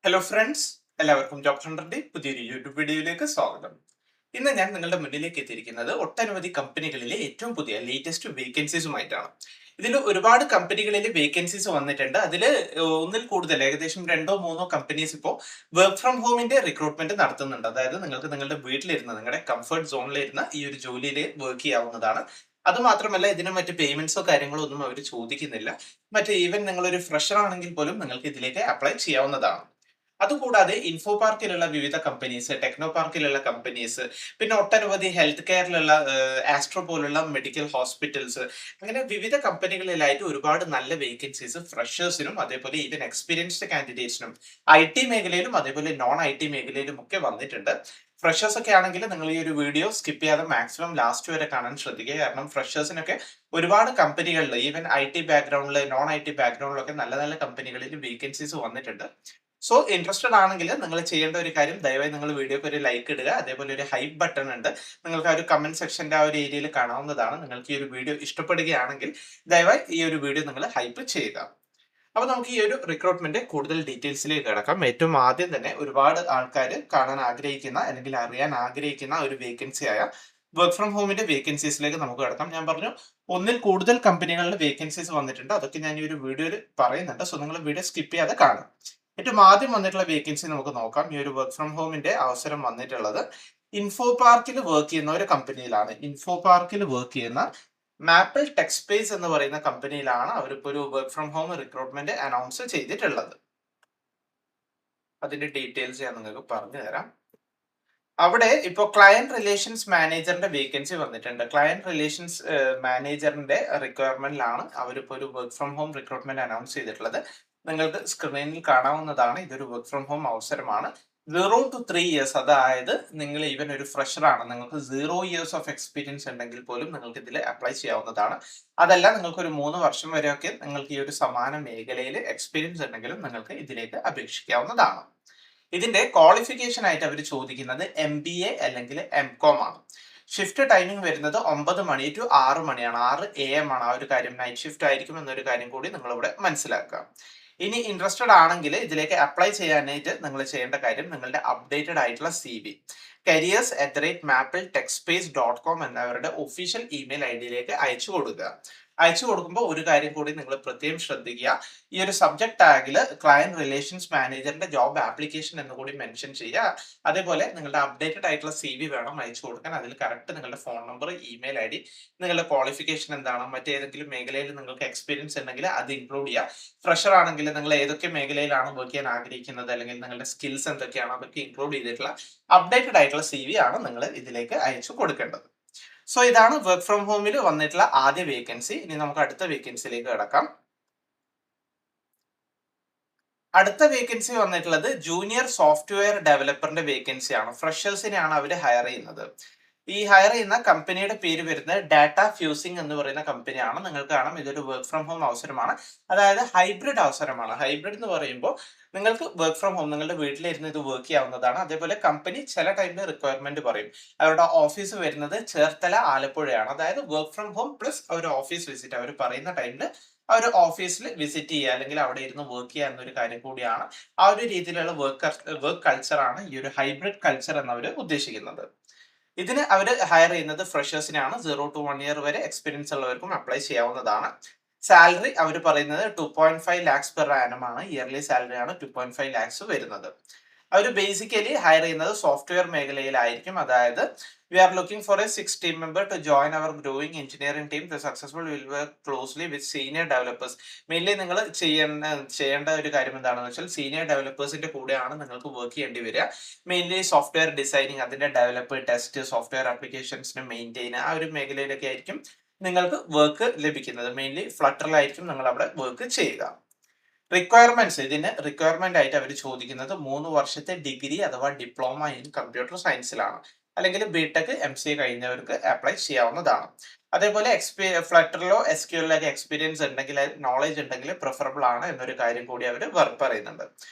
Hello friends, എല്ലാവർക്കും job ഹണ്ടറിന്റെ പുതിയൊരു YouTube വീഡിയോയിലേക്ക് സ്വാഗതം. ഇന്ന് ഞാൻ നിങ്ങളുടെ മുന്നിലേക്ക് എത്തിയിരിക്കുന്നത് ഒട്ടനവധി കമ്പനികളിലെ ഏറ്റവും പുതിയ ലേറ്റസ്റ്റ് വേക്കൻസീസുമായിട്ടാണ്. ഇതിൽ ഒരുപാട് കമ്പനികളിൽ വേക്കൻസീസ് വന്നിട്ടുണ്ട്. അതിൽ ഒന്നിൽ കൂടുതൽ ഏകദേശം രണ്ടോ മൂന്നോ കമ്പനീസ് ഇപ്പോൾ വർക്ക് ഫ്രം ഹോമിന്റെ റിക്രൂട്ട്മെന്റ് നടത്തുന്നുണ്ട്. അതായത് നിങ്ങൾക്ക് നിങ്ങളുടെ വീട്ടിലിരുന്ന് നിങ്ങളുടെ കംഫർട്ട് സോണിലിരുന്ന് ഈ ഒരു ജോലിയിൽ വർക്ക് ചെയ്യാവുന്നതാണ്. അത് മാത്രമല്ല, ഇതിന് മറ്റ് പേയ്മെന്റ്സോ കാര്യങ്ങളോ ഒന്നും അവർ ചോദിക്കുന്നില്ല. മറ്റേ ഈവൻ നിങ്ങളൊരു ഫ്രഷർ ആണെങ്കിൽ പോലും നിങ്ങൾക്ക് ഇതിലേക്ക് അപ്ലൈ ചെയ്യാവുന്നതാണ്. അതുകൂടാതെ ഇൻഫോ പാർക്കിലുള്ള വിവിധ കമ്പനീസ്, ടെക്നോ പാർക്കിലുള്ള കമ്പനീസ്, പിന്നെ ഒട്ടനവധി ഹെൽത്ത് കെയറിലുള്ള ആസ്ട്രോ പോലുള്ള മെഡിക്കൽ ഹോസ്പിറ്റൽസ്, അങ്ങനെ വിവിധ കമ്പനികളിലായിട്ട് ഒരുപാട് നല്ല വേക്കൻസീസ് ഫ്രഷേഴ്സിനും അതേപോലെ ഈവൻ എക്സ്പീരിയൻസ്ഡ് കാൻഡിഡേറ്റ്സിനും ഐ ടി മേഖലയിലും അതേപോലെ നോൺ ഐ ടി മേഖലയിലും ഒക്കെ വന്നിട്ടുണ്ട്. ഫ്രഷേഴ്സ് ഒക്കെ ആണെങ്കിൽ നിങ്ങൾ ഈ ഒരു വീഡിയോ സ്കിപ്പ് ചെയ്യാതെ മാക്സിമം ലാസ്റ്റ് വരെ കാണാൻ ശ്രദ്ധിക്കുക. കാരണം ഫ്രഷേഴ്സിനൊക്കെ ഒരുപാട് കമ്പനികളിൽ ഈവൻ ഐ ടി ബാക്ക്ഗ്രൗണ്ടിൽ നോൺ ഐ ടി ബാക്ക്ഗ്രൗണ്ടിലൊക്കെ നല്ല നല്ല കമ്പനികളിൽ വേക്കൻസീസ് വന്നിട്ടുണ്ട്. സോ ഇൻട്രസ്റ്റഡ് ആണെങ്കിൽ നിങ്ങൾ ചെയ്യേണ്ട ഒരു കാര്യം, ദയവായി നിങ്ങൾ വീഡിയോക്ക് ഒരു ലൈക്ക് ഇടുക. അതേപോലെ ഒരു ഹൈപ്പ് ബട്ടൺ ഉണ്ട്, നിങ്ങൾക്ക് ആ ഒരു കമന്റ് സെക്ഷന്റെ ആ ഒരു ഏരിയയിൽ കാണാവുന്നതാണ്. നിങ്ങൾക്ക് ഈ ഒരു വീഡിയോ ഇഷ്ടപ്പെടുകയാണെങ്കിൽ ദയവായി ഈ ഒരു വീഡിയോ നിങ്ങൾ ഹൈപ്പ് ചെയ്യുക. അപ്പൊ നമുക്ക് ഈ ഒരു റിക്രൂട്ട്മെന്റ് കൂടുതൽ ഡീറ്റെയിൽസിലേക്ക് കിടക്കാം. ഏറ്റവും ആദ്യം തന്നെ ഒരുപാട് ആൾക്കാർ കാണാൻ ആഗ്രഹിക്കുന്ന അല്ലെങ്കിൽ അറിയാൻ ആഗ്രഹിക്കുന്ന ഒരു വേക്കൻസി ആയ വർക്ക് ഫ്രം ഹോമിന്റെ വേക്കൻസീസിലേക്ക് നമുക്ക് കിടക്കാം. ഞാൻ പറഞ്ഞു, ഒന്നിൽ കൂടുതൽ കമ്പനികളിൽ വേക്കൻസീസ് വന്നിട്ടുണ്ട്. അതൊക്കെ ഞാൻ ഈ ഒരു വീഡിയോയിൽ പറയുന്നുണ്ട്. സോ നിങ്ങൾ വീഡിയോ സ്കിപ്പ് ചെയ്യാതെ കാണാം. ഏറ്റവും ആദ്യം വന്നിട്ടുള്ള വേക്കൻസി നമുക്ക് നോക്കാം. ഈ ഒരു വർക്ക് ഫ്രം ഹോമിന്റെ അവസരം വന്നിട്ടുള്ളത് ഇൻഫോ പാർക്കിൽ വർക്ക് ചെയ്യുന്ന ഒരു കമ്പനിയിലാണ്. ഇൻഫോ പാർക്കിൽ വർക്ക് ചെയ്യുന്ന മാപ്പിൾ ടെക് സ്പേസ് എന്ന് പറയുന്ന കമ്പനിയിലാണ് അവരിപ്പോ ഒരു work from home recruitment announce ചെയ്തിട്ടുള്ളത്. അതിന്റെ ഡീറ്റെയിൽസ് ഞാൻ നിങ്ങൾക്ക് പറഞ്ഞു തരാം. അവിടെ ഇപ്പോൾ ക്ലയന്റ് റിലേഷൻസ് മാനേജറിന്റെ വേക്കൻസി വന്നിട്ടുണ്ട്. ക്ലയന്റ് റിലേഷൻസ് മാനേജറിന്റെ റിക്വയർമെന്റിലാണ് അവരിപ്പോ ഒരു work from home recruitment announce ചെയ്തിട്ടുള്ളത്. നിങ്ങൾക്ക് സ്ക്രീനിൽ കാണാവുന്നതാണ്. ഇതൊരു വർക്ക് ഫ്രം ഹോം അവസരമാണ്. 0 to 3 years, അതായത് നിങ്ങൾ ഈവൻ ഒരു ഫ്രഷർ ആണ്, നിങ്ങൾക്ക് 0 years ഓഫ് എക്സ്പീരിയൻസ് ഉണ്ടെങ്കിൽ പോലും നിങ്ങൾക്ക് ഇതിൽ അപ്ലൈ ചെയ്യാവുന്നതാണ്. അതല്ല, നിങ്ങൾക്ക് ഒരു 3 വർഷം വരെയൊക്കെ നിങ്ങൾക്ക് ഈ ഒരു സമാന മേഖലയിൽ എക്സ്പീരിയൻസ് ഉണ്ടെങ്കിലും നിങ്ങൾക്ക് ഇതിലേക്ക് അപേക്ഷിക്കാവുന്നതാണ്. ഇതിന്റെ ക്വാളിഫിക്കേഷൻ ആയിട്ട് അവർ ചോദിക്കുന്നത് MBA അല്ലെങ്കിൽ MCOM ആണ്. ഷിഫ്റ്റ് ടൈമിംഗ് വരുന്നത് 9 മണി ടു 6 മണിയാണ്. 6 AM ആണ്. ആ ഒരു കാര്യം നൈറ്റ് ഷിഫ്റ്റ് ആയിരിക്കും എന്നൊരു കാര്യം കൂടി നിങ്ങൾ ഇവിടെ മനസ്സിലാക്കുക. ഇനി ഇൻട്രസ്റ്റഡ് ആണെങ്കിൽ ഇതിലേക്ക് അപ്ലൈ ചെയ്യാനായിട്ട് നിങ്ങൾ ചെയ്യേണ്ട കാര്യം, നിങ്ങളുടെ അപ്ഡേറ്റഡ് ആയിട്ടുള്ള CV careers@mapletechspace.com എന്നവരുടെ ഒഫീഷ്യൽ ഇമെയിൽ ഐഡിയിലേക്ക് അയച്ചു കൊടുക്കുക. അയച്ചു കൊടുക്കുമ്പോൾ ഒരു കാര്യം കൂടി നിങ്ങൾ പ്രത്യേകം ശ്രദ്ധിക്കുക. ഈ ഒരു സബ്ജക്ട് ടാഗിൽ ക്ലയന്റ് റിലേഷൻസ് മാനേജറിന്റെ ജോബ് ആപ്ലിക്കേഷൻ എന്ന് കൂടി മെൻഷൻ ചെയ്യുക. അതേപോലെ നിങ്ങളുടെ അപ്ഡേറ്റഡ് ആയിട്ടുള്ള CV വേണം അയച്ചു കൊടുക്കാൻ. അതിൽ കറക്റ്റ് നിങ്ങളുടെ ഫോൺ നമ്പർ, ഇമെയിൽ ID, നിങ്ങളുടെ ക്വാളിഫിക്കേഷൻ എന്താണ്, മറ്റേതെങ്കിലും മേഖലയിൽ നിങ്ങൾക്ക് എക്സ്പീരിയൻസ് ഉണ്ടെങ്കിൽ അത് ഇൻക്ലൂഡ് ചെയ്യുക. ഫ്രഷർ ആണെങ്കിൽ നിങ്ങൾ ഏതൊക്കെ മേഖലയിലാണ് വർക്ക് ചെയ്യാൻ ആഗ്രഹിക്കുന്നത് അല്ലെങ്കിൽ നിങ്ങളുടെ സ്കിൽസ് എന്തൊക്കെയാണ് അതൊക്കെ ഇൻക്ലൂഡ് ചെയ്തിട്ടുള്ള അപ്ഡേറ്റഡ് ആയിട്ടുള്ള CV ആണ് നിങ്ങൾ ഇതിലേക്ക് അയച്ചു കൊടുക്കേണ്ടത്. സോ ഇതാണ് വർക്ക് ഫ്രം ഹോമിൽ വന്നിട്ടുള്ള ആദ്യ വേക്കൻസി. ഇനി നമുക്ക് അടുത്ത വേക്കൻസിയിലേക്ക് കിടക്കാം. അടുത്ത വേക്കൻസി വന്നിട്ടുള്ളത് ജൂനിയർ സോഫ്റ്റ്വെയർ ഡെവലപ്പറിന്റെ വേക്കൻസിയാണ്. ഫ്രഷേഴ്സിനെയാണ് അവർ ഹയർ ചെയ്യുന്നത്. ഈ ഹയർ ചെയ്യുന്ന കമ്പനിയുടെ പേര് വരുന്നത് ഡാറ്റ ഫ്യൂസിംഗ് എന്ന് പറയുന്ന കമ്പനിയാണ്. നിങ്ങൾക്ക് കാണാം, ഇതൊരു വർക്ക് ഫ്രം ഹോം അവസരമാണ്. അതായത് ഹൈബ്രിഡ് അവസരമാണ്. ഹൈബ്രിഡ് എന്ന് പറയുമ്പോൾ നിങ്ങൾക്ക് വർക്ക് ഫ്രം ഹോം നിങ്ങളുടെ വീട്ടിലിരുന്ന് ഇത് വർക്ക് ചെയ്യാവുന്നതാണ്. അതേപോലെ കമ്പനി ചില ടൈമിൽ റിക്വയർമെന്റ് പറയും. അവരുടെ ഓഫീസ് വരുന്നത് ചേർത്തല, ആലപ്പുഴയാണ്. അതായത് വർക്ക് ഫ്രം ഹോം പ്ലസ് ഒരു ഓഫീസ് വിസിറ്റ് അവർ പറയുന്ന ടൈമിൽ ആ ഒരു ഓഫീസിൽ വിസിറ്റ് ചെയ്യുക അല്ലെങ്കിൽ അവിടെ ഇരുന്ന് വർക്ക് ചെയ്യുക എന്നൊരു കാര്യം കൂടിയാണ്. ആ ഒരു രീതിയിലുള്ള വർക്ക് കൾച്ചറാണ് ഈ ഒരു ഹൈബ്രിഡ് കൾച്ചർ എന്നവർ ഉദ്ദേശിക്കുന്നത്. ഇതിന് അവർ ഹയർ ചെയ്യുന്നത് ഫ്രഷേഴ്സിനാണ്. 0 to 1 year വരെ എക്സ്പീരിയൻസ് ഉള്ളവർക്കും അപ്ലൈ ചെയ്യാവുന്നതാണ്. സാലറി അവർ പറയുന്നത് 2.5 lakhs പെർ ആനം ആണ്. ഇയർലി സാലറി ആണ് 2.5 lakhs വരുന്നത്. അവർ ബേസിക്കലി ഹയർ ചെയ്യുന്നത് സോഫ്റ്റ്വെയർ മേഖലയിലായിരിക്കും. അതായത് we are looking for a 6 team member to join our growing engineering team. The successful will work closely with senior developers. Mainly നിങ്ങൾ ചെയ്യേണ്ട ഒരു കാര്യം എന്താണെന്ന് വെച്ചാൽ, സീനിയർ ഡെവലപ്പേഴ്സിന്റെ കൂടെയാണ് നിങ്ങൾക്ക് വർക്ക് ചെയ്യേണ്ടി വരിക. മെയിൻലി സോഫ്റ്റ്വെയർ ഡിസൈനിങ്, അതിന്റെ ഡെവലപ്പ്, ടെസ്റ്റ്, സോഫ്റ്റ്വെയർ ആപ്ലിക്കേഷൻസിന് മെയിൻറ്റെയിൻ, ആ ഒരു മേഖലയിലൊക്കെ ആയിരിക്കും നിങ്ങൾക്ക് വർക്ക് ലഭിക്കുന്നത്. മെയിൻലി ഫ്ലട്ടറിലായിരിക്കും നിങ്ങൾ അവിടെ വർക്ക് ചെയ്യുക. റിക്വയർമെന്റ്സ്, ഇതിന് റിക്വയർമെന്റ് ആയിട്ട് അവർ ചോദിക്കുന്നത് 3 വർഷത്തെ ഡിഗ്രി അഥവാ ഡിപ്ലോമ ഇൻ കമ്പ്യൂട്ടർ സയൻസിലാണ്. അല്ലെങ്കിൽ BTech MCA കഴിഞ്ഞവർക്ക് അപ്ലൈ ചെയ്യാവുന്നതാണ്. അതേപോലെ ഫ്ലട്ടറിലോ SQLിലൊക്കെ എക്സ്പീരിയൻസ് ഉണ്ടെങ്കിൽ, നോളജ് ഉണ്ടെങ്കിൽ പ്രിഫറബിൾ ആണ് എന്നൊരു കാര്യം കൂടി അവർ പറയുന്നുണ്ട്.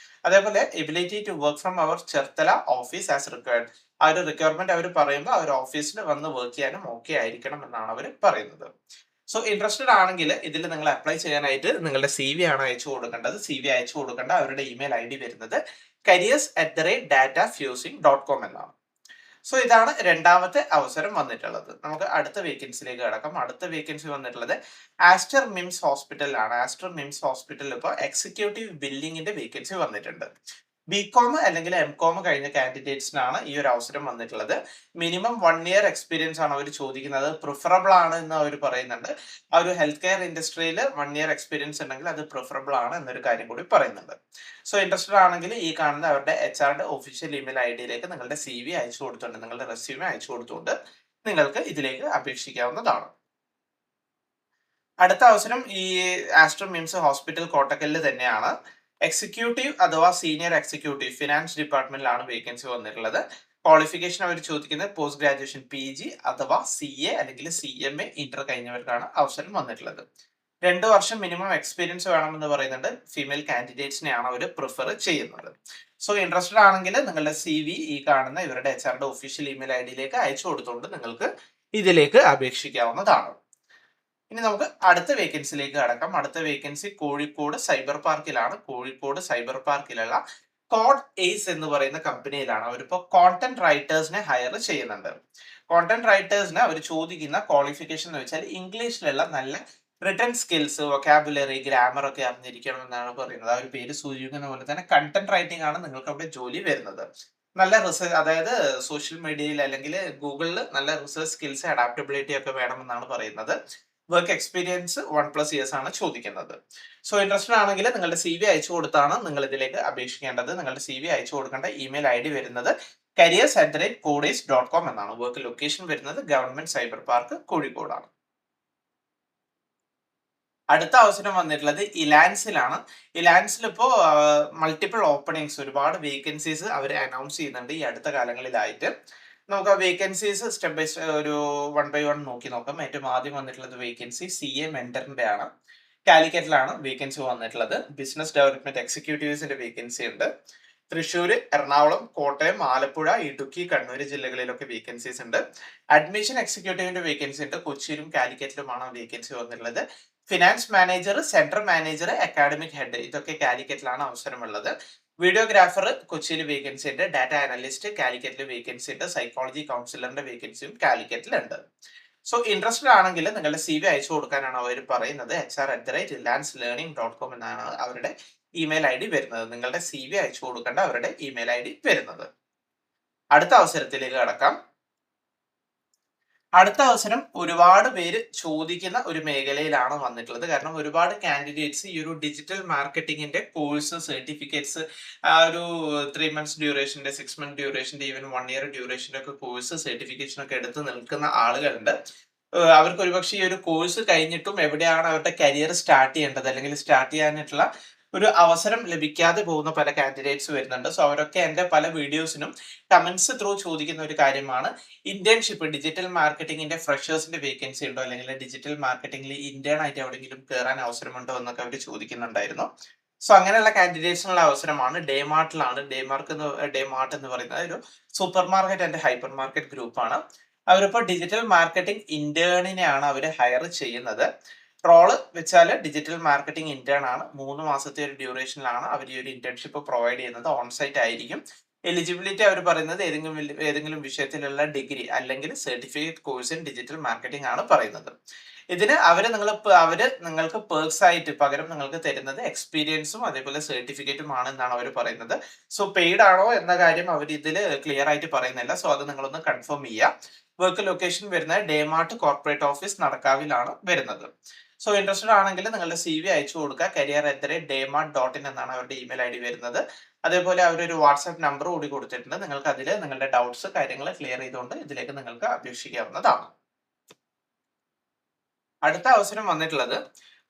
അതേപോലെ ability to work from our Cherthala office as required. ആ ഒരു റിക്വയർമെന്റ് അവർ പറയുമ്പോൾ അവർ ഓഫീസിൽ വന്ന് വർക്ക് ചെയ്യാനും ഓക്കെ ആയിരിക്കണം എന്നാണ് അവർ പറയുന്നത്. സോ ഇൻട്രസ്റ്റഡ് ആണെങ്കിൽ ഇതിൽ നിങ്ങൾ അപ്ലൈ ചെയ്യാനായിട്ട് നിങ്ങളുടെ CV ആണ് അയച്ചു കൊടുക്കേണ്ടത്. CV അയച്ചു കൊടുക്കേണ്ട അവരുടെ ഇമെയിൽ ID വരുന്നത് careers@datafusing.com എന്നാണ്. സോ ഇതാണ് രണ്ടാമത്തെ അവസരം വന്നിട്ടുള്ളത്. നമുക്ക് അടുത്ത വേക്കൻസിയിലേക്ക് കടക്കാം. അടുത്ത വേക്കൻസി വന്നിട്ടുള്ളത് ആസ്റ്റർ മിംസ് ഹോസ്പിറ്റലിലാണ്. ആസ്റ്റർ മിംസ് ഹോസ്പിറ്റലിൽ ഇപ്പോൾ എക്സിക്യൂട്ടീവ് ബില്ലിങ്ങിന്റെ വേക്കൻസി വന്നിട്ടുണ്ട്. ബികോം അല്ലെങ്കിൽ എംകോം കഴിഞ്ഞ കാൻഡിഡേറ്റ്സിനാണ് ഈ ഒരു അവസരം വന്നിട്ടുള്ളത്. മിനിമം 1 ഇയർ എക്സ്പീരിയൻസ് ആണ് അവർ ചോദിക്കുന്നത്. പ്രിഫറബിൾ ആണ് എന്ന് അവർ പറയുന്നുണ്ട്. ആ ഒരു ഹെൽത്ത് കെയർ ഇൻഡസ്ട്രിയിൽ 1 ഇയർ എക്സ്പീരിയൻസ് ഉണ്ടെങ്കിൽ അത് പ്രിഫറബിൾ ആണ് എന്നൊരു കാര്യം കൂടി പറയുന്നുണ്ട്. സോ ഇൻട്രസ്റ്റഡ് ആണെങ്കിൽ ഈ കാണുന്ന അവരുടെ HR ഒഫീഷ്യൽ ഇമെയിൽ ID നിങ്ങളുടെ CV അയച്ചു കൊടുത്തുകൊണ്ട്, നിങ്ങളുടെ റെസ്യൂമെ അയച്ചു കൊടുത്തുകൊണ്ട് നിങ്ങൾക്ക് ഇതിലേക്ക് അപേക്ഷിക്കാവുന്നതാണ്. അടുത്ത അവസരം ഈ ആസ്റ്റർ മിംസ് ഹോസ്പിറ്റൽ കോട്ടക്കലിൽ തന്നെയാണ്. എക്സിക്യൂട്ടീവ് അഥവാ സീനിയർ എക്സിക്യൂട്ടീവ് ഫിനാൻസ് ഡിപ്പാർട്ട്മെന്റിലാണ് വേക്കൻസി വന്നിട്ടുള്ളത്. ക്വാളിഫിക്കേഷൻ അവർ ചോദിക്കുന്നത് പോസ്റ്റ് ഗ്രാജുവേഷൻ PG അഥവാ CA അല്ലെങ്കിൽ CMA ഇന്റർ കഴിഞ്ഞവർക്കാണ് അവസരം വന്നിട്ടുള്ളത്. 2 വർഷം മിനിമം എക്സ്പീരിയൻസ് വേണമെന്ന് പറയുന്നുണ്ട്. ഫീമെയിൽ കാൻഡിഡേറ്റ്സിനെയാണ് അവർ പ്രിഫർ ചെയ്യുന്നത്. സോ ഇൻട്രസ്റ്റഡ് ആണെങ്കിൽ നിങ്ങളുടെ CV ഈ കാണുന്ന ഇവരുടെ HR ഒഫീഷ്യൽ ഇമെയിൽ ID അയച്ചു കൊടുത്തുകൊണ്ട് നിങ്ങൾക്ക് ഇതിലേക്ക് അപേക്ഷിക്കാവുന്നതാണ്. ഇനി നമുക്ക് അടുത്ത വേക്കൻസിയിലേക്ക് കടക്കാം. അടുത്ത വേക്കൻസി കോഴിക്കോട് സൈബർ പാർക്കിലാണ്. കോഴിക്കോട് സൈബർ പാർക്കിലുള്ള കോഡ് എയ്സ് എന്ന് പറയുന്ന കമ്പനിയിലാണ്. അവരിപ്പോ കോണ്ടന്റ് റൈറ്റേഴ്സിനെ ഹയർ ചെയ്യുന്നുണ്ട്. കോണ്ടന്റ് റൈറ്റേഴ്സിന് അവർ ചോദിക്കുന്ന ക്വാളിഫിക്കേഷൻ എന്ന് വെച്ചാൽ ഇംഗ്ലീഷിലുള്ള നല്ല റിട്ടൺ സ്കിൽസ്, വൊക്കാബുലറി, ഗ്രാമർ ഒക്കെ അറിഞ്ഞിരിക്കണം എന്നാണ് പറയുന്നത്. ആ ഒരു പേര് സൂചിപ്പിക്കുന്ന പോലെ തന്നെ കണ്ടന്റ് റൈറ്റിംഗ് ആണ് നിങ്ങൾക്ക് അവിടെ ജോലി വരുന്നത്. നല്ല റിസർച്ച്, അതായത് സോഷ്യൽ മീഡിയയിൽ അല്ലെങ്കിൽ ഗൂഗിളിൽ നല്ല റിസർച്ച് സ്കിൽസ്, അഡാപ്റ്റബിലിറ്റി ഒക്കെ വേണമെന്നാണ് പറയുന്നത്. വർക്ക് എക്സ്പീരിയൻസ് 1+ ഇയേഴ്സ് ആണ് ചോദിക്കുന്നത്. സോ ഇൻട്രസ്റ്റഡ് ആണെങ്കിൽ നിങ്ങളുടെ CV അയച്ചു കൊടുത്താണ് നിങ്ങൾ ഇതിലേക്ക് അപേക്ഷിക്കേണ്ടത്. നിങ്ങളുടെ CV അയച്ചു കൊടുക്കേണ്ട ഇമെയിൽ ID വരുന്നത് careers@codeace.com എന്നാണ്. വർക്ക് ലൊക്കേഷൻ വരുന്നത് ഗവൺമെന്റ് സൈബർ പാർക്ക് കോഴിക്കോടാണ്. അടുത്ത അവസരം വന്നിട്ടുള്ളത് ഇലാൻസിലാണ്. ഇലാൻസിൽ ഇപ്പോൾ മൾട്ടിപ്പിൾ ഓപ്പണിങ്സ്, ഒരുപാട് വേക്കൻസീസ് അവർ അനൗൺസ് ചെയ്യുന്നുണ്ട് ഈ അടുത്ത കാലങ്ങളിലായിട്ട്. നമുക്ക് ആ വേക്കൻസീസ് സ്റ്റെപ്പ് ബൈ ഒരു 1 by 1 നോക്കി നോക്കാം. ഏറ്റവും ആദ്യം വന്നിട്ടുള്ളത് വേക്കൻസി CA മെന്ററിന്റെ ആണ്. കാലിക്കറ്റിലാണ് വേക്കൻസി വന്നിട്ടുള്ളത്. ബിസിനസ് ഡെവലപ്മെന്റ് എക്സിക്യൂട്ടീവ്സിന്റെ വേക്കൻസി ഉണ്ട്. തൃശ്ശൂർ, എറണാകുളം, കോട്ടയം, ആലപ്പുഴ, ഇടുക്കി, കണ്ണൂർ ജില്ലകളിലൊക്കെ വേക്കൻസീസ് ഉണ്ട്. അഡ്മിഷൻ എക്സിക്യൂട്ടീവിന്റെ വേക്കൻസി ഉണ്ട്. കൊച്ചിയിലും കാലിക്കറ്റിലുമാണ് വേക്കൻസി വന്നിട്ടുള്ളത്. Finance manager, central manager, academic head ഇതൊക്കെ കാലിക്കറ്റിലാണ് അവസരമുള്ളത്. വീഡിയോഗ്രാഫർ കൊച്ചിയിൽ വേക്കൻസി ഉണ്ട്. ഡാറ്റ അനലിസ്റ്റ് കാലിക്കറ്റിൽ വേക്കൻസി ഉണ്ട്. സൈക്കോളജി കൗൺസിലറിന്റെ വേക്കൻസിയും കാലിക്കറ്റിലുണ്ട്. സോ ഇൻട്രസ്റ്റഡ് ആണെങ്കിൽ നിങ്ങളുടെ CV അയച്ചു കൊടുക്കാനാണ് അവർ പറയുന്നത്. HR@reliancelearning.com എന്നാണ് അവരുടെ ഇമെയിൽ ID വരുന്നത്. നിങ്ങളുടെ CV അയച്ചു കൊടുക്കേണ്ട അവരുടെ ഇമെയിൽ ID വരുന്നത്. അടുത്ത അവസരത്തിലേക്ക് കടക്കാം. അടുത്ത അവസരം ഒരുപാട് പേര് ചോദിക്കുന്ന ഒരു മേഖലയിലാണ് വന്നിട്ടുള്ളത്. കാരണം ഒരുപാട് കാൻഡിഡേറ്റ്സ് ഈ ഒരു ഡിജിറ്റൽ മാർക്കറ്റിംഗിന്റെ കോഴ്സ്, സർട്ടിഫിക്കറ്റ്സ്, ഒരു 3 months ഡ്യൂറേഷന്റെ, 6 month ഡ്യൂറേഷന്റെ, ഈവൻ 1 year ഡ്യൂറേഷന്റെ ഒക്കെ കോഴ്സ്, സർട്ടിഫിക്കേഷൻ ഒക്കെ എടുത്ത് നിൽക്കുന്ന ആളുകളുണ്ട്. അവർക്ക് ഒരുപക്ഷെ ഈ ഒരു കോഴ്സ് കഴിഞ്ഞിട്ടും എവിടെയാണ് അവരുടെ കരിയർ സ്റ്റാർട്ട് ചെയ്യേണ്ടത് അല്ലെങ്കിൽ സ്റ്റാർട്ട് ചെയ്യാനായിട്ടുള്ള ഒരു അവസരം ലഭിക്കാതെ പോകുന്ന പല കാൻഡിഡേറ്റ്സ് വരുന്നുണ്ട്. സോ അവരൊക്കെ എൻ്റെ പല വീഡിയോസിനും കമന്റ്സ് ത്രൂ ചോദിക്കുന്ന ഒരു കാര്യമാണ് ഇന്റേൺഷിപ്പ്, ഡിജിറ്റൽ മാർക്കറ്റിംഗിന്റെ ഫ്രഷേഴ്സിന്റെ വേക്കൻസി ഉണ്ടോ, അല്ലെങ്കിൽ ഡിജിറ്റൽ മാർക്കറ്റിംഗിൽ ഇന്റേൺ ആയിട്ട് എവിടെയെങ്കിലും കയറാൻ അവസരമുണ്ടോ എന്നൊക്കെ അവർ ചോദിക്കുന്നുണ്ടായിരുന്നു. സോ അങ്ങനെയുള്ള കാൻഡിഡേറ്റ്സിനുള്ള അവസരമാണ്. ഡേമാർട്ടിലാണ്. ഡേമാർട്ട് എന്ന് പറയുന്നത് ഒരു super market and hyper market ഗ്രൂപ്പാണ്. അവരിപ്പോൾ ഡിജിറ്റൽ മാർക്കറ്റിംഗ് ഇന്റേണിനെയാണ് അവർ ഹയർ ചെയ്യുന്നത്. റോള് വെച്ചാൽ ഡിജിറ്റൽ മാർക്കറ്റിംഗ് ഇന്റേൺ ആണ്. 3 മാസത്തെ ഒരു ഡ്യൂറേഷനിലാണ് അവർ ഈ ഒരു ഇന്റേൺഷിപ്പ് പ്രൊവൈഡ് ചെയ്യുന്നത്. ഓൺസൈറ്റ് ആയിരിക്കും. എലിജിബിലിറ്റി അവർ പറയുന്നത് ഏതെങ്കിലും വിഷയത്തിലുള്ള ഡിഗ്രി അല്ലെങ്കിൽ certificate course in digital marketing ആണ് പറയുന്നത്. ഇതിന് അവര് നിങ്ങൾക്ക് പേർക്സ് ആയിട്ട് പകരം നിങ്ങൾക്ക് തരുന്നത് എക്സ്പീരിയൻസും അതേപോലെ സർട്ടിഫിക്കറ്റും ആണ് എന്നാണ് അവർ പറയുന്നത്. സോ പെയ്ഡ് ആണോ എന്ന കാര്യം അവർ ഇതിൽ ക്ലിയർ ആയിട്ട് പറയുന്നില്ല. സോ അത് നിങ്ങളൊന്ന് കൺഫേം ചെയ്യുക. വർക്ക് ലൊക്കേഷൻ വരുന്നത് ഡേമാർട്ട് കോർപ്പറേറ്റ് ഓഫീസ് നടക്കാവിലാണ് വരുന്നത്. സോ ഇൻട്രസ്റ്റഡ് ആണെങ്കിൽ നിങ്ങളുടെ CV അയച്ചു കൊടുക്കുക. career@daymart.in എന്നാണ് അവരുടെ ഇമെയിൽ ID വരുന്നത്. അതേപോലെ അവരൊരു വാട്സാപ്പ് നമ്പർ കൂടി കൊടുത്തിട്ടുണ്ട്. നിങ്ങൾക്ക് അതിൽ നിങ്ങളുടെ ഡൗട്ട്സ്, കാര്യങ്ങൾ ക്ലിയർ ചെയ്തുകൊണ്ട് ഇതിലേക്ക് നിങ്ങൾക്ക് അപേക്ഷിക്കാവുന്നതാണ്. അടുത്ത അവസരം വന്നിട്ടുള്ളത്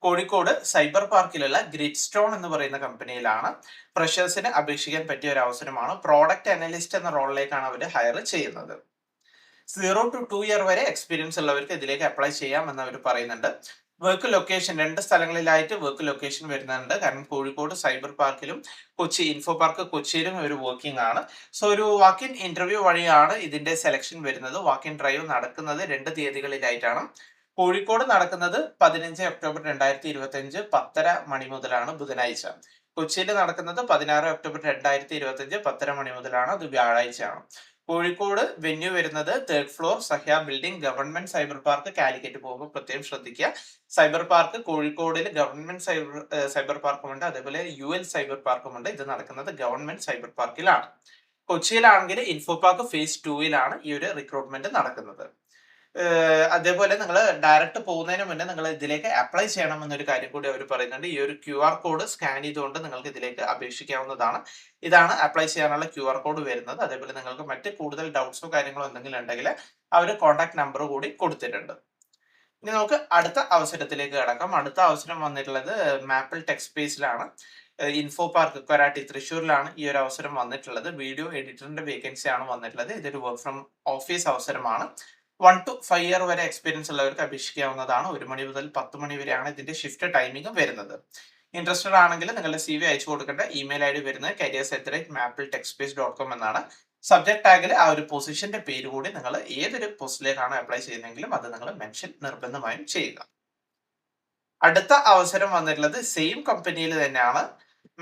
കോഴിക്കോട് സൈബർ പാർക്കിലുള്ള ഗ്രിഡ് സ്റ്റോൺ എന്ന് പറയുന്ന കമ്പനിയിലാണ്. ഫ്രഷേഴ്സിന് അപേക്ഷിക്കാൻ പറ്റിയ ഒരു അവസരമാണ്. പ്രോഡക്റ്റ് അനലിസ്റ്റ് എന്ന റോളിലേക്കാണ് അവർ ഹയർ ചെയ്യുന്നത്. 0 to 2 year വരെ എക്സ്പീരിയൻസ് ഉള്ളവർക്ക് ഇതിലേക്ക് അപ്ലൈ ചെയ്യാം എന്ന് അവർ പറയുന്നുണ്ട്. വർക്ക് ലൊക്കേഷൻ 2 സ്ഥലങ്ങളിലായിട്ട് വർക്ക് ലൊക്കേഷൻ വരുന്നുണ്ട്. കാരണം കോഴിക്കോട് സൈബർ പാർക്കിലും കൊച്ചി ഇൻഫോ പാർക്ക് കൊച്ചിയിലും ഒരു വർക്കിംഗ് ആണ്. സോ ഒരു വാക്ക് ഇൻ ഇന്റർവ്യൂ വഴിയാണ് ഇതിന്റെ സെലക്ഷൻ വരുന്നത്. വാക്ക് ഇൻ ഡ്രൈവ് നടക്കുന്നത് 2 തീയതികളിലായിട്ടാണ്. കോഴിക്കോട് നടക്കുന്നത് 15 ഒക്ടോബർ 2025 10:30 മണി മുതലാണ് ബുധനാഴ്ച. കൊച്ചിയിൽ നടക്കുന്നത് 16 ഒക്ടോബർ 2025 10:30 മണി മുതലാണ്. അത് വ്യാഴാഴ്ചയാണ്. കോഴിക്കോട് വെന്യൂ വരുന്നത് 3rd floor Sahya building, government cyber park, Calicut. പോകുമ്പോൾ പ്രത്യേകം ശ്രദ്ധിക്കുക. സൈബർ പാർക്ക് കോഴിക്കോടിൽ ഗവൺമെന്റ് സൈബർ പാർക്കുമുണ്ട്, അതേപോലെ UL സൈബർ പാർക്കുമുണ്ട്. ഇത് നടക്കുന്നത് ഗവൺമെന്റ് സൈബർ പാർക്കിലാണ്. കൊച്ചിയിലാണെങ്കിൽ ഇൻഫോ പാർക്ക് ഫേസ് 2ലാണ് ഈ ഒരു റിക്രൂട്ട്മെന്റ് നടക്കുന്നത്. അതേപോലെ നിങ്ങൾ ഡയറക്റ്റ് പോകുന്നതിന് മുന്നേ നിങ്ങൾ ഇതിലേക്ക് അപ്ലൈ ചെയ്യണം എന്നൊരു കാര്യം കൂടി അവർ പറയുന്നുണ്ട്. ഈ ഒരു QR കോഡ് സ്കാൻ ചെയ്തുകൊണ്ട് നിങ്ങൾക്ക് ഇതിലേക്ക് അപേക്ഷിക്കാവുന്നതാണ്. ഇതാണ് അപ്ലൈ ചെയ്യാനുള്ള QR കോഡ് വരുന്നത്. അതേപോലെ നിങ്ങൾക്ക് മറ്റ് കൂടുതൽ ഡൗട്ട്സോ കാര്യങ്ങളോ എന്തെങ്കിലും ഉണ്ടെങ്കിൽ അവർ കോൺടാക്ട് നമ്പർ കൂടി കൊടുത്തിട്ടുണ്ട്. ഇനി നമുക്ക് അടുത്ത അവസരത്തിലേക്ക് കടക്കാം. അടുത്ത അവസരം വന്നിട്ടുള്ളത് മാപ്പിൾ ടെക് സ്പേസിലാണ്. ഇൻഫോ പാർക്ക് കൊരാട്ടി തൃശ്ശൂരിലാണ് ഈ ഒരു അവസരം വന്നിട്ടുള്ളത്. വീഡിയോ എഡിറ്ററിന്റെ വേക്കൻസി ആണ് വന്നിട്ടുള്ളത്. ഇതൊരു വർക്ക് ഫ്രം ഓഫീസ് അവസരമാണ്. 1 to 5 ഇയർ വരെ എക്സ്പീരിയൻസ് ഉള്ളവർക്ക് അപേക്ഷിക്കാവുന്നതാണ്. 1 മണി മുതൽ 10 മണി വരെയാണ് ഇതിന്റെ ഷിഫ്റ്റ് ടൈമിംഗ് വരുന്നത്. ഇൻട്രസ്റ്റഡ് ആണെങ്കിൽ നിങ്ങളുടെ CV അയച്ചു കൊടുക്കേണ്ട ഇമെയിൽ ID വരുന്നത് careers@mapletechspace.com എന്നാണ്. സബ്ജക്ട് ടാഗിൽ ആ ഒരു പൊസിഷന്റെ പേര് കൂടി നിങ്ങൾ ഏതൊരു പോസ്റ്റിലേക്കാണ് അപ്ലൈ ചെയ്യുന്നതെങ്കിലും അത് നിങ്ങൾ മെൻഷൻ നിർബന്ധമായും ചെയ്യുക. അടുത്ത അവസരം വന്നിട്ടുള്ളത് സെയിം കമ്പനിയിൽ തന്നെയാണ്,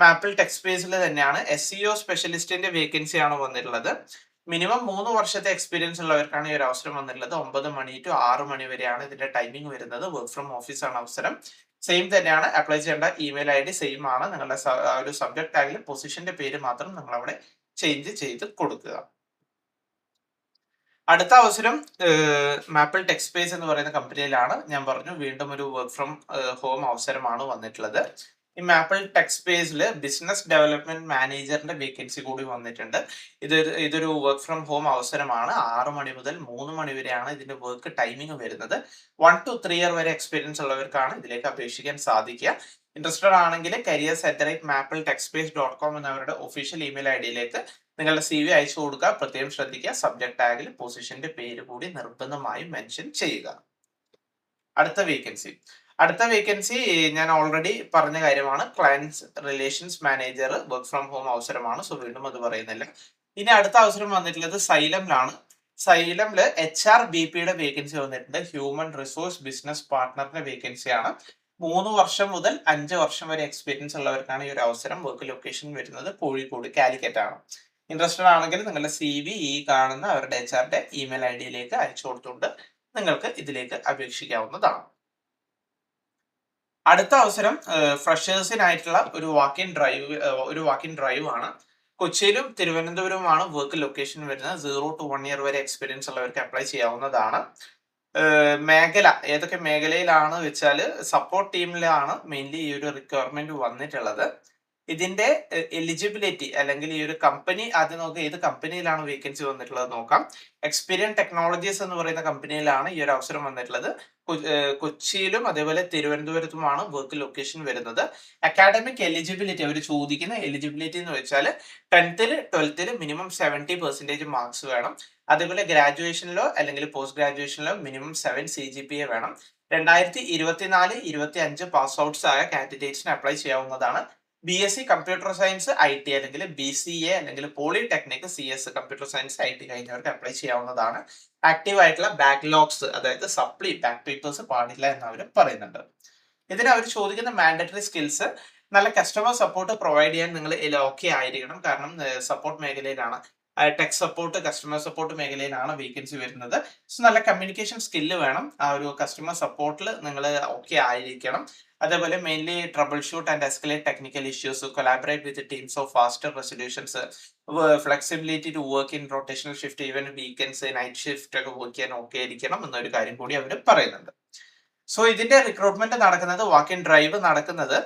മാപ്പിൾ ടെക് സ്പേസിൽ തന്നെയാണ്. SEO സ്പെഷ്യലിസ്റ്റിന്റെ വേക്കൻസി ആണ് വന്നിട്ടുള്ളത്. മിനിമം 3 വർഷത്തെ എക്സ്പീരിയൻസ് ഉള്ളവർക്കാണ് ഈ ഒരു അവസരം വന്നിട്ടുള്ളത്. 9 മണി ടു 6 മണി വരെയാണ് ഇതിന്റെ ടൈമിംഗ് വരുന്നത്. വർക്ക് ഫ്രം ഓഫീസ് ആണ് അവസരം. സെയിം തന്നെയാണ്. അപ്ലൈ ചെയ്യേണ്ട ഇമെയിൽ ID സെയിം ആണ്. നിങ്ങളുടെ ഒരു സബ്ജക്ട് ടാഗിൽ പൊസിഷന്റെ പേര് മാത്രം നിങ്ങൾ അവിടെ ചേഞ്ച് ചെയ്ത് കൊടുക്കുക. അടുത്ത അവസരം മാപ്പിൾ ടെക് സ്പേസ് എന്ന് പറയുന്ന കമ്പനിയിലാണ്. ഞാൻ പറഞ്ഞു വീണ്ടും ഒരു വർക്ക് ഫ്രം ഹോം അവസരമാണ് വന്നിട്ടുള്ളത്. ഈ മാപ്പിൾ ടെക് സ്പേസിൽ ബിസിനസ് ഡെവലപ്മെന്റ് മാനേജറിന്റെ വേക്കൻസി കൂടി വന്നിട്ടുണ്ട്. ഇതൊരു വർക്ക് ഫ്രം ഹോം അവസരമാണ്. 6 മണി മുതൽ 3 മണി വരെയാണ് ഇതിന്റെ വർക്ക് ടൈമിംഗ് വരുന്നത്. 1 to 3 ഇയർ വരെ എക്സ്പീരിയൻസ് ഉള്ളവർക്കാണ് ഇതിലേക്ക് അപേക്ഷിക്കാൻ സാധിക്കുക. ഇൻട്രസ്റ്റഡ് ആണെങ്കിൽ careers@mapletechspace.com എന്നവരുടെ ഒഫീഷ്യൽ ഇമെയിൽ IDയിലേക്ക് നിങ്ങളുടെ CV അയച്ചു കൊടുക്കുക. പ്രത്യേകം ശ്രദ്ധിക്കുക, സബ്ജക്ട് ടാഗിൽ പൊസിഷന്റെ പേര് കൂടി നിർബന്ധമായും മെൻഷൻ ചെയ്യുക. അടുത്ത വേക്കൻസി ഞാൻ ഓൾറെഡി പറഞ്ഞ കാര്യമാണ്. Clients relations manager work from home അവസരമാണ്. സോ വീണ്ടും അത് പറയുന്നില്ല. ഇനി അടുത്ത അവസരം വന്നിട്ടുള്ളത് സൈലമിലാണ്. സൈലമില് HRBPയുടെ വേക്കൻസി വന്നിട്ടുണ്ട്. ഹ്യൂമൻ റിസോഴ്സ് ബിസിനസ് പാർട്ട്ണറിന്റെ വേക്കൻസിയാണ്. 3 വർഷം മുതൽ 5 വർഷം വരെ എക്സ്പീരിയൻസ് ഉള്ളവർക്കാണ് ഈ ഒരു അവസരം. വർക്ക് ലൊക്കേഷൻ വരുന്നത് കോഴിക്കോട്, കാലിക്കറ്റ് ആണ്. ഇൻട്രസ്റ്റഡ് ആണെങ്കിൽ നിങ്ങളുടെ CV ഈ കാണുന്ന അവരുടെ HR ഇമെയിൽ IDയിലേക്ക് അയച്ചു കൊടുത്തുകൊണ്ട് നിങ്ങൾക്ക് ഇതിലേക്ക് അപേക്ഷിക്കാവുന്നതാണ്. അടുത്ത അവസരം ഫ്രഷേഴ്സിനായിട്ടുള്ള ഒരു വാക്ക് ഇൻ ഡ്രൈവ് ആണ്. കൊച്ചിയിലും തിരുവനന്തപുരവുമാണ് വർക്ക് ലൊക്കേഷൻ വരുന്നത്. 0 to 1 ഇയർ വരെ എക്സ്പീരിയൻസ് ഉള്ളവർക്ക് അപ്ലൈ ചെയ്യാവുന്നതാണ്. മേഖല ഏതൊക്കെ മേഖലയിലാണ് വെച്ചാൽ സപ്പോർട്ട് ടീമിലാണ് മെയിൻലി ഈ ഒരു റിക്വയർമെന്റ് വന്നിട്ടുള്ളത്. ഇതിന്റെ എലിജിബിലിറ്റി അല്ലെങ്കിൽ ഈ ഒരു കമ്പനി ആദ്യം നോക്കുക, ഏത് കമ്പനിയിലാണ് വേക്കൻസി വന്നിട്ടുള്ളത് നോക്കാം. എക്സ്പീരിയൻ ടെക്നോളജീസ് എന്ന് പറയുന്ന കമ്പനിയിലാണ് ഈ ഒരു അവസരം വന്നിട്ടുള്ളത്. കൊച്ചിയിലും അതേപോലെ തിരുവനന്തപുരത്തുമാണ് വർക്ക് ലൊക്കേഷൻ വരുന്നത്. അക്കാഡമിക് എലിജിബിലിറ്റി അവർ ചോദിക്കുന്ന എലിജിബിലിറ്റി എന്ന് വെച്ചാൽ 10th 12th മിനിമം 70% മാർക്സ് വേണം. അതേപോലെ ഗ്രാജുവേഷനിലോ അല്ലെങ്കിൽ പോസ്റ്റ് ഗ്രാജുവേഷനിലോ മിനിമം 7 CGPA വേണം. 2024-25 പാസ് ഔട്ട്സ് ആയ കാൻഡിഡേറ്റ്സിന് അപ്ലൈ ചെയ്യാവുന്നതാണ്. BSc കമ്പ്യൂട്ടർ സയൻസ് IT അല്ലെങ്കിൽ BCA അല്ലെങ്കിൽ polytechnic CS computer science IT കഴിഞ്ഞവർക്ക് അപ്ലൈ ചെയ്യാവുന്നതാണ്. ആക്റ്റീവ് ആയിട്ടുള്ള ബാക്ക്ലോഗ്സ് അതായത് സപ്ലി ബാക്ക് പേപ്പേഴ്സ് പാടില്ല എന്ന് അവർ പറയുന്നുണ്ട്. ഇതിന് അവർ ചോദിക്കുന്ന മാൻഡറ്ററി സ്കിൽസ് നല്ല കസ്റ്റമർ സപ്പോർട്ട് പ്രൊവൈഡ് ചെയ്യാൻ നിങ്ങൾ ഓക്കെ ആയിരിക്കണം. കാരണം സപ്പോർട്ട് മേഖലയിലാണ്, ടെക് സപ്പോർട്ട് കസ്റ്റമർ സപ്പോർട്ട് മേഖലയിലാണ് വേക്കൻസി വരുന്നത്. സോ നല്ല കമ്മ്യൂണിക്കേഷൻ സ്കില്ല് വേണം. ആ ഒരു കസ്റ്റമർ സപ്പോർട്ടിൽ നിങ്ങൾ ഓക്കെ ആയിരിക്കണം. അതേപോലെ mainly troubleshoot and escalate technical issues, collaborate with teams of faster resolutions, flexibility to work in rotational shift, even weekends night shift ഒക്കെ വർക്ക് ചെയ്യാൻ ഓക്കെ ആയിരിക്കണം എന്നൊരു കാര്യം കൂടി അവർ പറയുന്നുണ്ട്. സോ ഇതിന്റെ റിക്രൂട്ട്മെന്റ് നടക്കുന്നത് വാക്ക് ഇൻ ഡ്രൈവ് നടക്കുന്നത്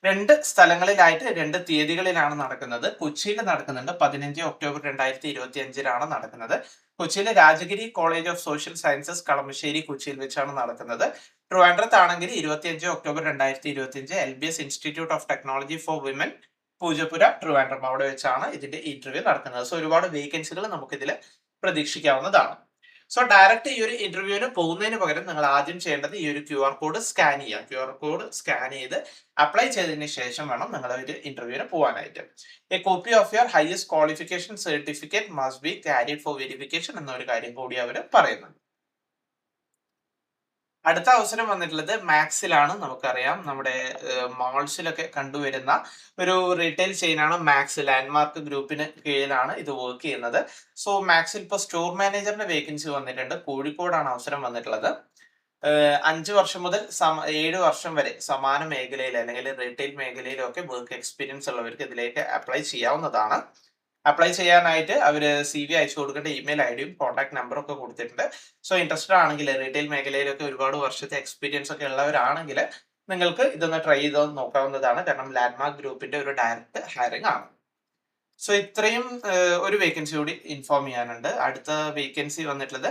2 സ്ഥലങ്ങളിലായിട്ട് 2 തീയതികളിലാണ് നടക്കുന്നത്. കൊച്ചിയിൽ നടക്കുന്നുണ്ട്. 15 ഒക്ടോബർ 2025 നടക്കുന്നത്. കൊച്ചിയിലെ Rajagiri college of social sciences Kalamassery കൊച്ചിയിൽ വെച്ചാണ് നടക്കുന്നത്. ട്രിവാൻഡ്രത്താണെങ്കിൽ 25 October 2025 LBS institute of technology for women Poojappura Trivandrum അവിടെ വെച്ചാണ് ഇതിന്റെ ഇന്റർവ്യൂ നടക്കുന്നത്. സോ ഒരുപാട് വേക്കൻസികൾ നമുക്ക് ഇതിൽ പ്രതീക്ഷിക്കാവുന്നതാണ്. സോ ഡയറക്റ്റ് ഈ ഒരു ഇന്റർവ്യൂവിന് പോകുന്നതിന് പകരം നിങ്ങൾ ആദ്യം ചെയ്യേണ്ടത് ഈ ഒരു QR കോഡ് സ്കാൻ ചെയ്യുക. QR കോഡ് സ്കാൻ ചെയ്ത് അപ്ലൈ ചെയ്തതിന് ശേഷം വേണം നിങ്ങൾ ഒരു ഇന്റർവ്യൂവിന് പോകാനായിട്ട്. A copy of your highest qualification certificate must be carried four verification എന്നൊരു കാര്യം കൂടി അവർ പറയുന്നുണ്ട്. അടുത്ത അവസരം വന്നിട്ടുള്ളത് മാക്സിലാണ്. നമുക്കറിയാം നമ്മുടെ മാൾസിലൊക്കെ കണ്ടുവരുന്ന ഒരു റീറ്റെയിൽ ചെയിനാണ് മാക്സ്. ലാൻഡ്മാർക്ക് ഗ്രൂപ്പിന് കീഴിലാണ് ഇത് വർക്ക് ചെയ്യുന്നത്. സോ മാക്സിൽ ഇപ്പോൾ സ്റ്റോർ മാനേജറിന്റെ വേക്കൻസി വന്നിട്ടുണ്ട്. കോഴിക്കോടാണ് അവസരം വന്നിട്ടുള്ളത്. 5 വർഷം മുതൽ 7 വർഷം വരെ സമാന മേഖലയിൽ അല്ലെങ്കിൽ റീറ്റെയിൽ മേഖലയിലൊക്കെ വർക്ക് എക്സ്പീരിയൻസ് ഉള്ളവർക്ക് ഇതിലേക്ക് അപ്ലൈ ചെയ്യാവുന്നതാണ്. അപ്ലൈ ചെയ്യാനായിട്ട് അവര് CV അയച്ചു കൊടുക്കേണ്ട ഇമെയിൽ ഐഡിയും കോൺടാക്ട് നമ്പറും ഒക്കെ കൊടുത്തിട്ടുണ്ട്. സോ ഇൻട്രസ്റ്റഡ് ആണെങ്കിൽ റീറ്റെയിൽ മേഖലയിലൊക്കെ ഒരുപാട് വർഷത്തെ എക്സ്പീരിയൻസ് ഒക്കെ ഉള്ളവരാണെങ്കിൽ നിങ്ങൾക്ക് ഇതൊന്ന് ട്രൈ ചെയ്ത് നോക്കാവുന്നതാണ്. കാരണം ലാൻഡ്മാർക്ക് ഗ്രൂപ്പിന്റെ ഒരു ഡയറക്റ്റ് ഹയറിംഗ് ആണ്. സോ ഇത്രയും ഒരു വേക്കൻസി കൂടി ഇൻഫോം ചെയ്യാനുണ്ട്. അടുത്ത വേക്കൻസി വന്നിട്ടുള്ളത്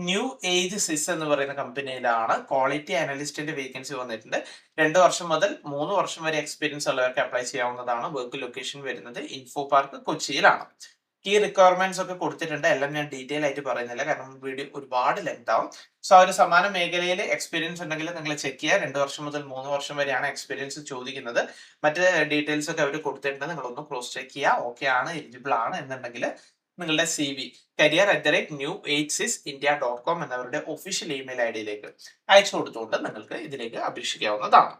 ന്യൂ ഏജ് സിസ് എന്ന് പറയുന്ന കമ്പനിയിലാണ്. ക്വാളിറ്റി അനലിസ്റ്റിന്റെ വേക്കൻസി വന്നിട്ടുണ്ട്. 2 വർഷം മുതൽ 3 വർഷം വരെ എക്സ്പീരിയൻസ് ഉള്ളവർക്ക് അപ്ലൈ ചെയ്യാവുന്നതാണ്. വർക്ക് ലൊക്കേഷൻ വരുന്നത് ഇൻഫോ പാർക്ക് കൊച്ചിയിലാണ്. കീ റിക്വയർമെന്റ്സ് ഒക്കെ കൊടുത്തിട്ടുണ്ട്. എല്ലാം ഞാൻ ഡീറ്റെയിൽ ആയിട്ട് പറയുന്നില്ല, കാരണം വീഡിയോ ഒരുപാട് ലെങ്ത് ആവും. സോ ആ ഒരു സമാന മേഖലയിൽ എക്സ്പീരിയൻസ് ഉണ്ടെങ്കിൽ നിങ്ങൾ ചെക്ക് ചെയ്യുക. 2 വർഷം മുതൽ 3 വർഷം വരെയാണ് എക്സ്പീരിയൻസ് ചോദിക്കുന്നത്. മറ്റ് ഡീറ്റെയിൽസ് ഒക്കെ അവർ കൊടുത്തിട്ടുണ്ട്. നിങ്ങളൊന്ന് ക്രോസ് ചെക്ക് ചെയ്യുക. ഓക്കെ ആണ്, എലിജിബിൾ ആണ് എന്നുണ്ടെങ്കിൽ നിങ്ങളുടെ CV career@newagesisindia.com എന്നവരുടെ ഒഫീഷ്യൽ ഇമെയിൽ ഐഡിയിലേക്ക് അയച്ചു കൊടുത്തുകൊണ്ട് നിങ്ങൾക്ക് ഇതിലേക്ക് അപേക്ഷിക്കാവുന്നതാണ്.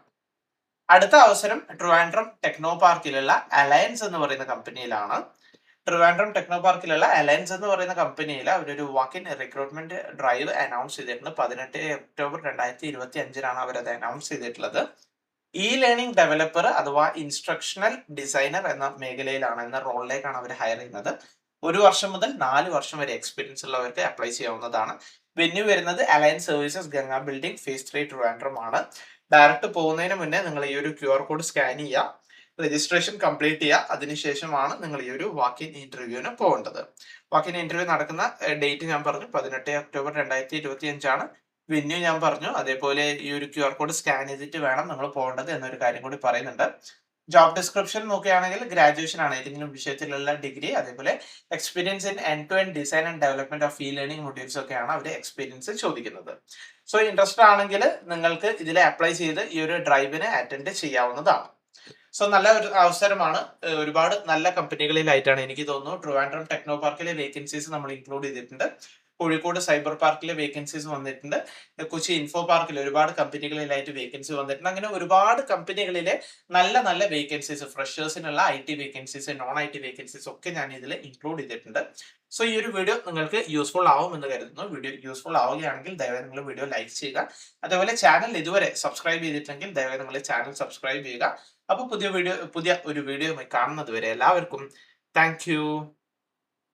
അടുത്ത അവസരം ട്രിവാൻഡ്രം ടെക്നോ പാർക്കിലുള്ള അലയൻസ് എന്ന് പറയുന്ന കമ്പനിയിലാണ്. ട്രിവാൻഡ്രം ടെക്നോ പാർക്കിലുള്ള അലയൻസ് എന്ന് പറയുന്ന കമ്പനിയിൽ അവരൊരു walk in recruitment drive announce ചെയ്തിട്ടുണ്ട്. 18 ഒക്ടോബർ 2025 അവരത് അനൗൺസ് ചെയ്തിട്ടുള്ളത്. ലേണിംഗ് ഡെവലപ്പർ അഥവാ ഇൻസ്ട്രക്ഷണൽ ഡിസൈനർ എന്ന മേഖലയിലാണ്, എന്ന റോളിലേക്കാണ് അവർ ഹയർ ചെയ്യുന്നത്. 1 വർഷം മുതൽ 4 വർഷം വരെ എക്സ്പീരിയൻസ് ഉള്ളവർക്ക് അപ്ലൈ ചെയ്യാവുന്നതാണ്. വെന്യൂ വരുന്നത് alliance services Ganga building phase 3 Trivandrum ആണ്. ഡയറക്റ്റ് പോകുന്നതിന് മുന്നേ നിങ്ങൾ ഈ ഒരു QR കോഡ് സ്കാൻ ചെയ്യുക, രജിസ്ട്രേഷൻ കംപ്ലീറ്റ് ചെയ്യുക. അതിനുശേഷമാണ് നിങ്ങൾ ഈ ഒരു വാക്ക് ഇൻ ഇന്റർവ്യൂവിന് പോകേണ്ടത്. വാക്ക് ഇൻ ഇന്റർവ്യൂ നടക്കുന്ന ഡേറ്റ് ഞാൻ പറഞ്ഞു, 18 ഒക്ടോബർ 2025 വെന്യൂ ഞാൻ പറഞ്ഞു. അതേപോലെ ഈ ഒരു QR കോഡ് സ്കാൻ ചെയ്തിട്ട് വേണം നിങ്ങൾ പോകേണ്ടത് എന്നൊരു കാര്യം കൂടി പറയുന്നുണ്ട്. ജോബ് ഡിസ്ക്രിപ്ഷൻ നോക്കുകയാണെങ്കിൽ ഗ്രാജുവേഷൻ ആണ്, ഏതെങ്കിലും വിഷയത്തിലുള്ള ഡിഗ്രി, അതേപോലെ experience in end to end design and development of learning modules ഒക്കെയാണ് അവർ എക്സ്പീരിയൻസ് ചോദിക്കുന്നത്. സോ ഇൻട്രസ്റ്റഡ് ആണെങ്കിൽ നിങ്ങൾക്ക് ഇതിൽ അപ്ലൈ ചെയ്ത് ഈ ഒരു ഡ്രൈവിന് അറ്റൻഡ് ചെയ്യാവുന്നതാണ്. സോ നല്ല ഒരു അവസരമാണ്. ഒരുപാട് നല്ല കമ്പനികളിലായിട്ടാണ് എനിക്ക് തോന്നുന്നു. ട്രിവാൻഡ്രം ടെക്നോ പാർക്കിലെ വേക്കൻസീസ് നമ്മൾ ഇൻക്ലൂഡ് ചെയ്തിട്ടുണ്ട്. കോഴിക്കോട് സൈബർ പാർക്കിലെ വേക്കൻസീസ് വന്നിട്ടുണ്ട്. കൊച്ചി ഇൻഫോ പാർക്കിൽ ഒരുപാട് കമ്പനികളിലായിട്ട് വേക്കൻസി വന്നിട്ടുണ്ട്. അങ്ങനെ ഒരുപാട് കമ്പനികളിലെ നല്ല നല്ല വേക്കൻസീസ്, ഫ്രഷേഴ്സിനുള്ള IT vacancies, non IT vacancies ഒക്കെ ഞാൻ ഇതിൽ ഇൻക്ലൂഡ് ചെയ്തിട്ടുണ്ട്. സോ ഈ ഒരു വീഡിയോ നിങ്ങൾക്ക് യൂസ്ഫുൾ ആവും എന്ന് കരുതുന്നു. വീഡിയോ യൂസ്ഫുൾ ആവുകയാണെങ്കിൽ ദയവായി നിങ്ങൾ വീഡിയോ ലൈക്ക് ചെയ്യുക. അതേപോലെ ചാനൽ ഇതുവരെ സബ്സ്ക്രൈബ് ചെയ്തിട്ടുണ്ടെങ്കിൽ ദയവായി നിങ്ങൾ ചാനൽ സബ്സ്ക്രൈബ് ചെയ്യുക. അപ്പോൾ പുതിയ ഒരു വീഡിയോയുമായി കാണുന്നത് വരെ എല്ലാവർക്കും താങ്ക്